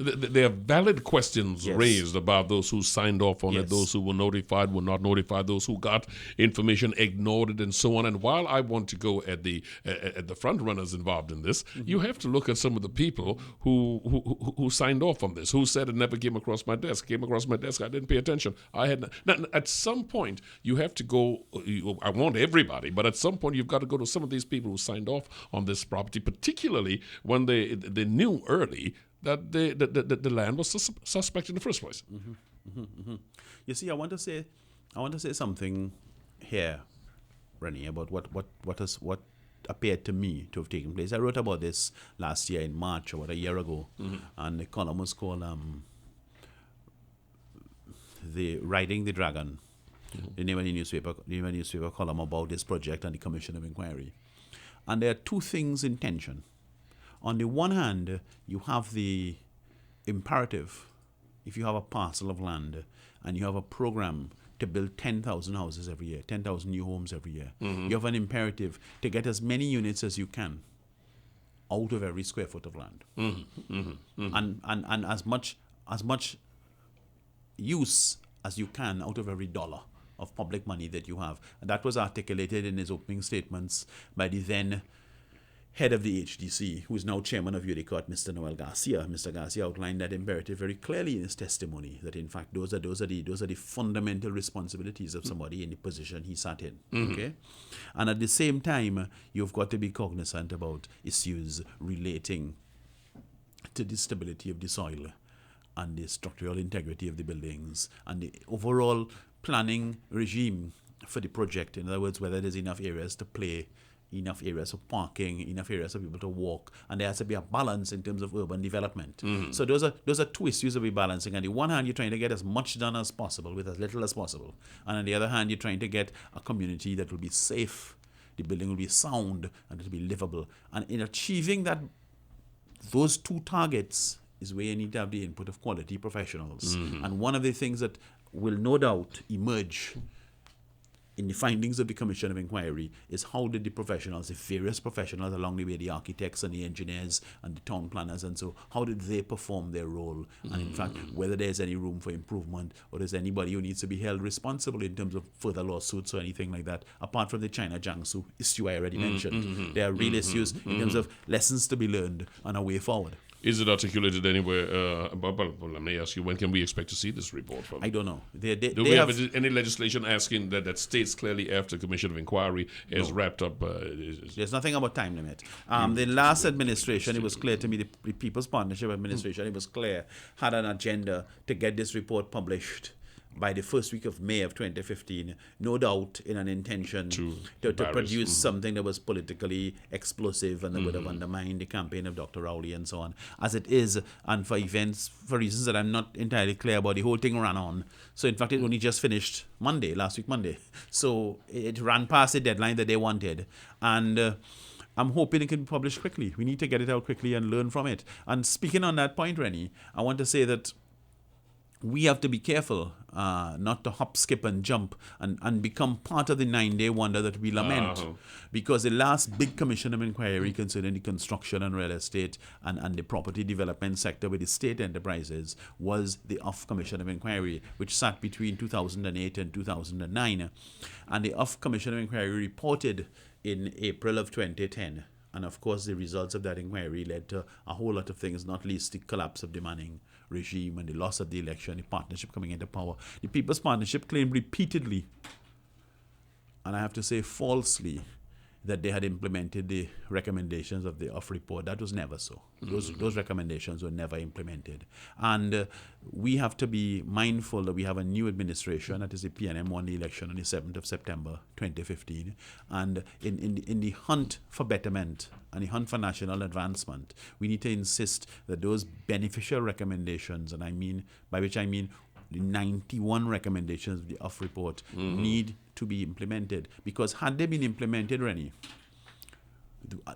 there are valid questions Yes. raised about those who signed off on Yes. it, those who were notified, were not notified, those who got information, ignored it, and so on. And while I want to go at the front runners involved in this, you have to look at some of the people who signed off on this, who said it never came across my desk. Came across my desk, I didn't pay attention. Now, at some point, you have to go. I want everybody, but at some point, you've got to go to some of these people who signed off on this property, particularly when they knew early that the land was suspect in the first place. You see, I want to say something here, Rennie, about what appeared to me to have taken place. I wrote about this last year in March, about a year ago, and the column was called "The Riding the Dragon." The name of the newspaper column about this project and the Commission of Inquiry. And there are two things in tension. On the one hand, you have the imperative, if you have a parcel of land and you have a program to build 10,000 houses every year, 10,000 new homes every year, you have an imperative to get as many units as you can out of every square foot of land. And as much use as you can out of every dollar of public money that you have. And that was articulated in his opening statements by the then head of the HDC, who is now chairman of UDICOT, Mr. Noel Garcia. Mr. Garcia outlined that imperative very clearly in his testimony, that in fact those are the fundamental responsibilities of somebody in the position he sat in. Okay? And at the same time, you've got to be cognizant about issues relating to the stability of the soil and the structural integrity of the buildings and the overall planning regime for the project. In other words, whether there's enough areas to play, enough areas for parking, enough areas for people to walk, and there has to be a balance in terms of urban development. So those are two issues that we're balancing. On the one hand, you're trying to get as much done as possible with as little as possible. And on the other hand, you're trying to get a community that will be safe, the building will be sound, and it will be livable. And in achieving those two targets is where you need to have the input of quality professionals. And one of the things that will no doubt emerge in the findings of the Commission of Inquiry is how did the professionals, the various professionals along the way, the architects and the engineers and the town planners and so, how did they perform their role? And in fact, whether there's any room for improvement or there's anybody who needs to be held responsible in terms of further lawsuits or anything like that, apart from the China Jiangsu issue I already mentioned. There are real issues in terms of lessons to be learned and a way forward. Is it articulated anywhere? Well, let me ask you, when can we expect to see this report from? I don't know. Do we have any legislation asking that states clearly after Commission of Inquiry is wrapped up? There's nothing about time limit. The last administration, it was clear to me, the People's Partnership Administration, it was clear, had an agenda to get this report published by the first week of May of 2015, no doubt in an intention to produce something that was politically explosive and that would have undermined the campaign of Dr. Rowley and so on. As it is, and for reasons that I'm not entirely clear about, the whole thing ran on. So in fact, it only just finished last week Monday. So it ran past the deadline that they wanted. And I'm hoping it can be published quickly. We need to get it out quickly and learn from it. And speaking on that point, Rennie, I want to say that we have to be careful not to hop, skip, and jump and become part of the 9-day wonder that we lament. Because the last big Commission of Inquiry concerning the construction and real estate and the property development sector with the state enterprises was the UF Commission of Inquiry, which sat between 2008 and 2009. And the UF Commission of Inquiry reported in April of 2010. And of course, the results of that inquiry led to a whole lot of things, not least the collapse of the Manning regime and the loss of the election, the partnership coming into power. The People's Partnership claimed repeatedly, and I have to say falsely, that they had implemented the recommendations of the UF report. That was never so. Those recommendations were never implemented. And we have to be mindful that we have a new administration, that is the PNM won the election on the 7th of September 2015. And in the hunt for betterment and the hunt for national advancement, we need to insist that those beneficial recommendations, and by which I mean the 91 recommendations of the UF report, need to be implemented. Because had they been implemented, Rennie,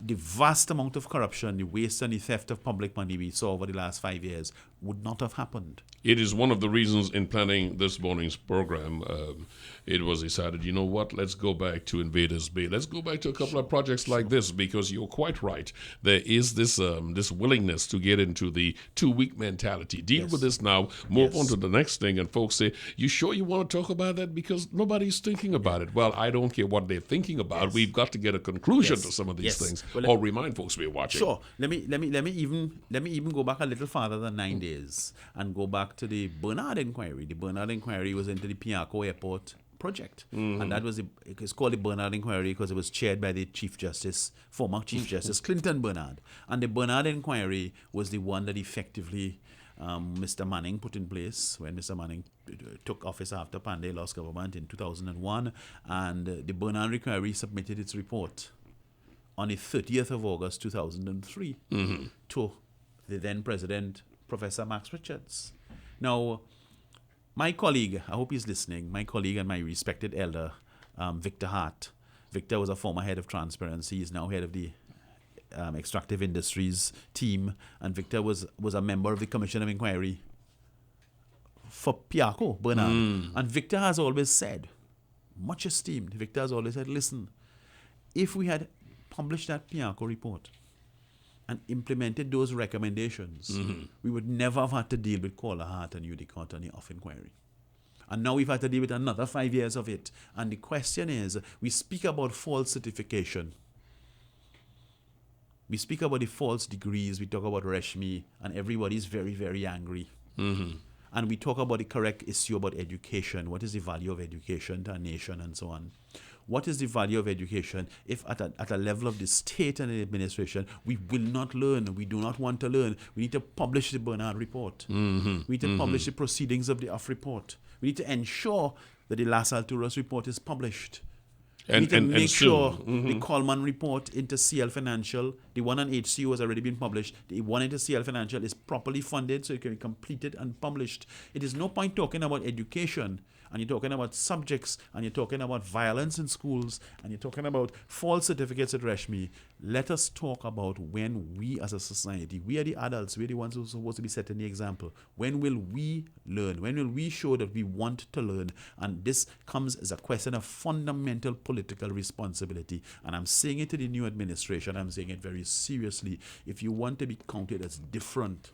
the vast amount of corruption, the waste and the theft of public money we saw over the last 5 years would not have happened. It is one of the reasons in planning this morning's program, it was decided, you know what, let's go back to Invaders Bay. Let's go back to a couple of projects like this, because you're quite right. There is this this willingness to get into the 2-week mentality. Deal with this now, move on to the next thing, and folks say, you sure you want to talk about that? Because nobody's thinking about it. Well, I don't care what they're thinking about. We've got to get a conclusion to some of these things, or remind folks we're watching. Sure. Let me even go back a little farther than 9 days and go back to the Bernard inquiry. The Bernard inquiry was into the Pt.4 airport project, and that was it's called the Bernard inquiry because it was chaired by the former Chief Justice Clinton Bernard. And the Bernard inquiry was the one that effectively Mr. Manning put in place when Mr. Manning took office after Pandey lost government in 2001, and the Bernard inquiry submitted its report on the 30th of August 2003 to the then President, Professor Max Richards. Now, my colleague, I hope he's listening, my colleague and my respected elder, Victor Hart. Victor was a former head of transparency. He's now head of the extractive industries team. And Victor was a member of the Commission of Inquiry for Pt.4, Bernard. And Victor has always said, much esteemed, Victor has always said, listen, if we had published that Pt.4 report and implemented those recommendations, we would never have had to deal with Caller Hart and Udicott and the off inquiry. And now we've had to deal with another 5 years of it. And the question is, we speak about false certification. We speak about the false degrees. We talk about Reshmi, and everybody's very, very angry. And we talk about the correct issue about education. What is the value of education to a nation and so on? What is the value of education if at a level of the state and the administration, we will not learn, we do not want to learn? We need to publish the Bernard report. We need to publish the proceedings of the Afra report. We need to ensure that the Las Alturas report is published. We need to make sure the Coleman report into CL Financial, the one on HCO has already been published. The one into CL Financial is properly funded so it can be completed and published. It is no point talking about education, and you're talking about subjects, and you're talking about violence in schools, and you're talking about false certificates at Reshmi. Let us talk about when we as a society, we are the adults, we're the ones who are supposed to be setting the example. When will we learn? When will we show that we want to learn? And this comes as a question of fundamental political responsibility. And I'm saying it to the new administration, I'm saying it very seriously. If you want to be counted as different,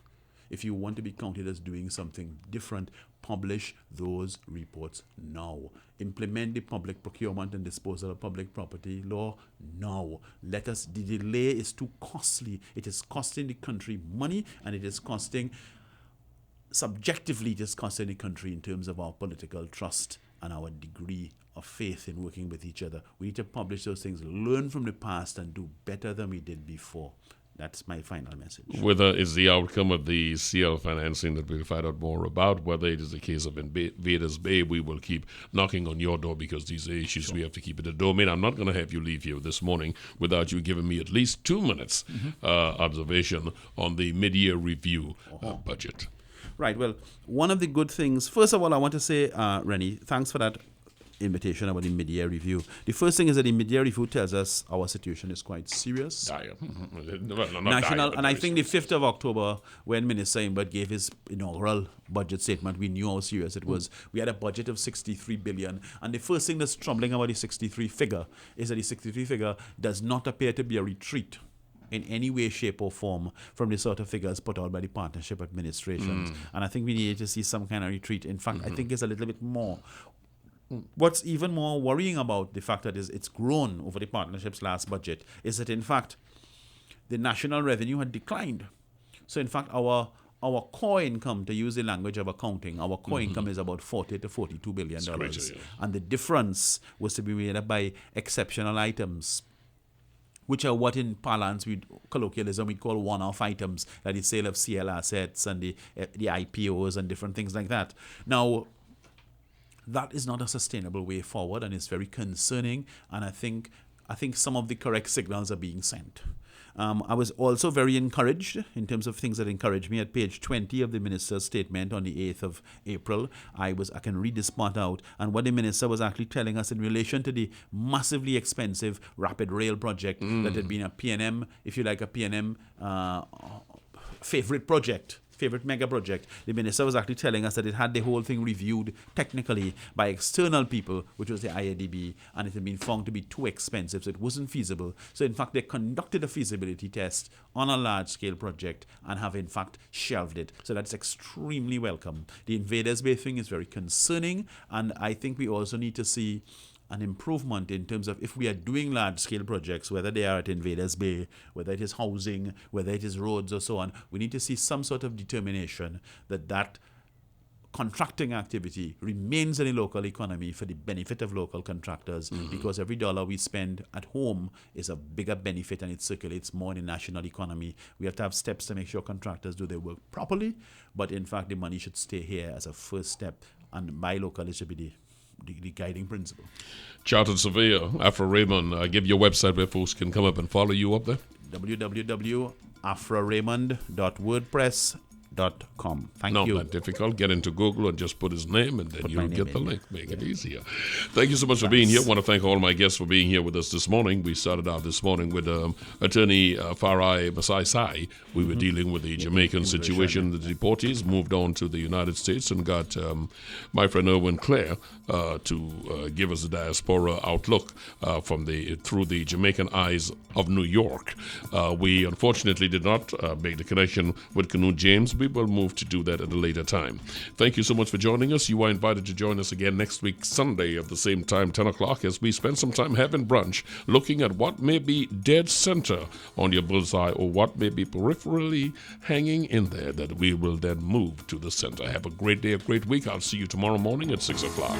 if you want to be counted as doing something different, publish those reports now. Implement the public procurement and disposal of public property law now. The delay is too costly. It is costing the country money, and it is costing, subjectively, it is costing the country in terms of our political trust and our degree of faith in working with each other. We need to publish those things, learn from the past, and do better than we did before. That's my final message. Whether it's the outcome of the CL financing that we'll find out more about, whether it is the case of Invaders Bay, we will keep knocking on your door because these are issues we have to keep in the domain. I'm not going to have you leave here this morning without you giving me at least 2 minutes observation on the mid-year review budget. Right. Well, one of the good things, first of all, I want to say, Rennie, thanks for that invitation about the mid-year review. The first thing is that the mid-year review tells us our situation is quite serious. National, and I think the 5th of October, when Minister Imbert gave his inaugural budget statement, we knew how serious it was. We had a budget of 63 billion, and the first thing that's troubling about the 63 figure is that the 63 figure does not appear to be a retreat in any way, shape, or form from the sort of figures put out by the partnership administrations. And I think we need to see some kind of retreat. In fact, I think it's a little bit more. What's even more worrying about the fact that it's grown over the partnership's last budget is that, in fact, the national revenue had declined. So, in fact, our core income, to use the language of accounting, our core income is about $40 to $42 billion. And the difference was to be made up by exceptional items, which are what in parlance, colloquialism, we'd call one-off items, like the sale of CL assets and the IPOs and different things like that. Now, that is not a sustainable way forward, and it's very concerning, and I think some of the correct signals are being sent. I was also very encouraged in terms of things that encouraged me. At page 20 of the minister's statement on the 8th of April, I can read this part out, and what the minister was actually telling us in relation to the massively expensive rapid rail project that had been a PNM, if you like, a PNM favorite project favorite mega project, the minister was actually telling us that it had the whole thing reviewed technically by external people, which was the IADB, and it had been found to be too expensive, so it wasn't feasible. So in fact, they conducted a feasibility test on a large-scale project and have in fact shelved it. So that's extremely welcome. The Invaders Bay thing is very concerning, and I think we also need to see an improvement in terms of if we are doing large-scale projects, whether they are at Invaders Bay, whether it is housing, whether it is roads or so on, we need to see some sort of determination that contracting activity remains in the local economy for the benefit of local contractors, because every dollar we spend at home is a bigger benefit and it circulates more in the national economy. We have to have steps to make sure contractors do their work properly, but in fact the money should stay here as a first step, and buy locally should be the guiding principle. Chartered Surveyor, Afra Raymond, give your website where folks can come up and follow you up there. www.afraraymond.wordpress.com. Thank you. Not that difficult. Get into Google and just put his name, and then you'll get the link. Make it easier. Thank you so much for being here. I want to thank all my guests for being here with us this morning. We started out this morning with Attorney Farai Masai. We were dealing with the Jamaican situation. The deportees moved on to the United States and got my friend Erwin Clare to give us a diaspora outlook through the Jamaican eyes of New York. We unfortunately did not make the connection with Canute James. We will move to do that at a later time. Thank you so much for joining us. You are invited to join us again next week, Sunday, at the same time, 10 o'clock, as we spend some time having brunch, looking at what may be dead center on your bullseye or what may be peripherally hanging in there that we will then move to the center. Have a great day, a great week. I'll see you tomorrow morning at 6 o'clock.